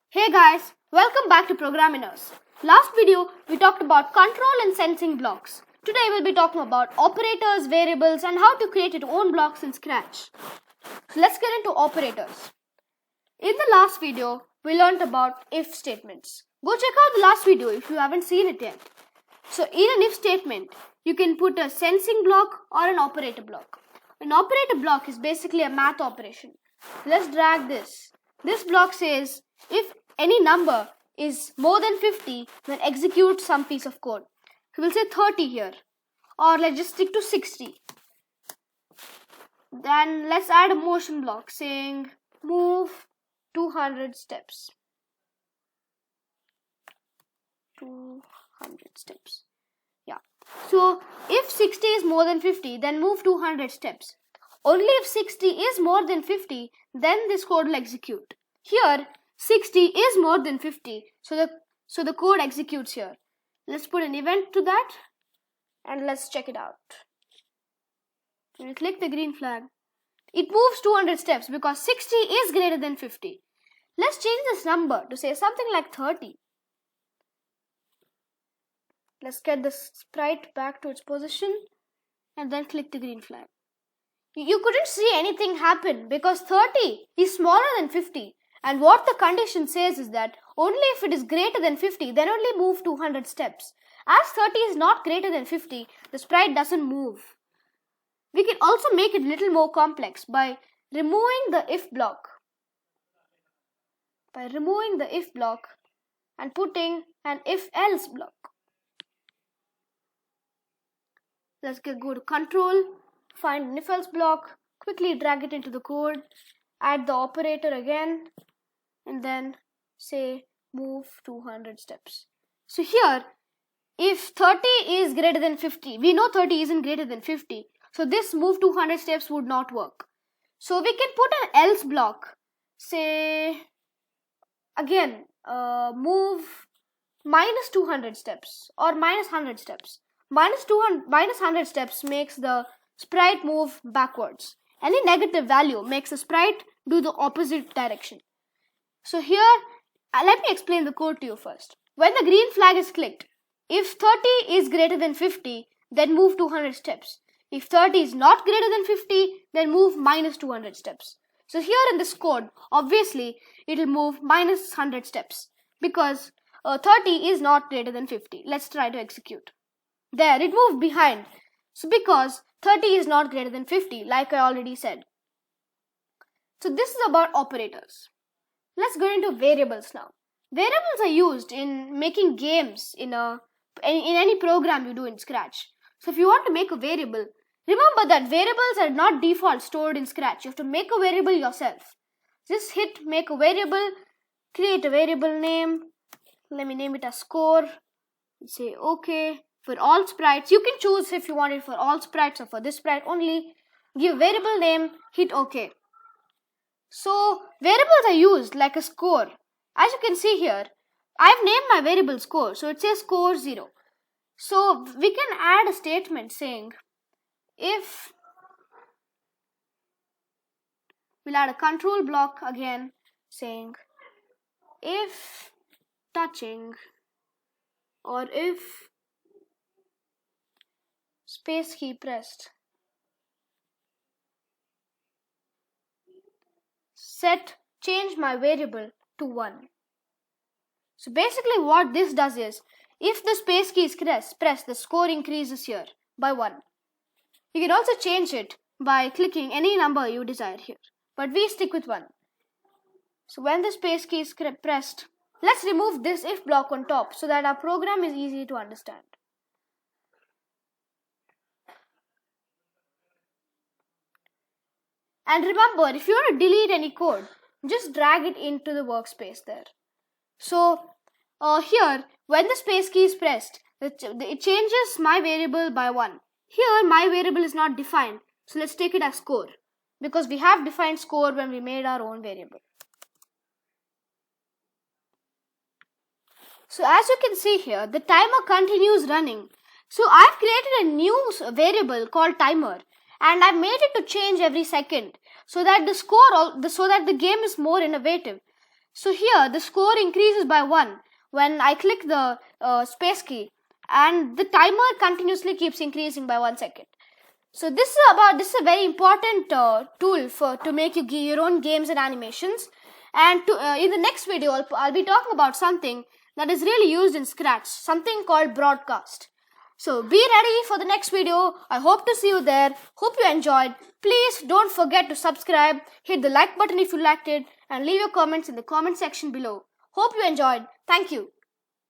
Hey guys, welcome back to Programminers. Last video we talked about control and sensing blocks. Today we'll be talking about operators, variables and how to create your own blocks in Scratch. So let's get into operators. In the last video we learned about if statements. Go check out the last video if you haven't seen it yet. So in an if statement you can put a sensing block or an operator block. An operator block is basically a math operation. Let's drag this. This block says if any number is more than 50, then execute some piece of code. So we'll say 30 here, or let's just stick to 60. Then let's add a motion block saying move 200 steps. 200 steps. Yeah. So if 60 is more than 50, then move 200 steps. Only if 60 is more than 50, then this code will execute. Here, 60 is more than 50, so the code executes here. Let's put an event to that and let's check it out. When you click the green flag, it moves 200 steps because 60 is greater than 50. Let's change this number to say something like 30. Let's get the sprite back to its position and then click the green flag. You couldn't see anything happen because 30 is smaller than 50. And what the condition says is that only if it is greater than 50, then only move 200 steps. As 30 is not greater than 50, the sprite doesn't move. We can also make it a little more complex by removing the if block. By removing the if block and putting an if else block. Let's go to control, find an if else block, quickly drag it into the code, add the operator again, and then say move 200 steps. So here, if 30 is greater than 50, we know 30 isn't greater than 50. So this move 200 steps would not work. So we can put an else block. Say again, move minus 200 steps or minus 100 steps. Minus 100 steps makes the sprite move backwards. Any negative value makes the sprite do the opposite direction. So here, let me explain the code to you first. When the green flag is clicked, if 30 is greater than 50, then move 200 steps. If 30 is not greater than 50, then move minus 200 steps. So here in this code, obviously, it will move minus 100 steps because 30 is not greater than 50. Let's try to execute. There, it moved behind. So because 30 is not greater than 50, like I already said. So this is about operators. Let's go into variables now. Variables are used in making games in any program you do in Scratch. So if you want to make a variable, remember that variables are not default stored in Scratch. You have to make a variable yourself. Just hit make a variable, create a variable name. Let me name it as score. Say OK. For all sprites, you can choose if you want it for all sprites or for this sprite only. Give variable name, hit OK. So variables are used like a score. As you can see here, I've named my variable score. So it says score 0. So we can add a statement saying if, we'll add a control block again saying if touching or if space key pressed, change my variable to 1. So basically what this does is, if the space key is pressed, the score increases here by 1. You can also change it by clicking any number you desire here, but we stick with 1. So when the space key is pressed, let's remove this if block on top so that our program is easy to understand. And remember, if you want to delete any code, just drag it into the workspace there. So here, when the space key is pressed, it changes my variable by 1. Here, my variable is not defined. So let's take it as score, because we have defined score when we made our own variable. So as you can see here, the timer continues running. So I've created a new variable called timer. And I made it to change every second so that the game is more innovative. So here the score increases by 1 when I click the space key, and the timer continuously keeps increasing by 1 second. So this is a very important tool to make your own games and animations. And in the next video, I'll be talking about something that is really used in Scratch, something called broadcast. So be ready for the next video. I hope to see you there. Hope you enjoyed. Please don't forget to subscribe, hit the like button if you liked it, and leave your comments in the comment section below. Hope you enjoyed. Thank you.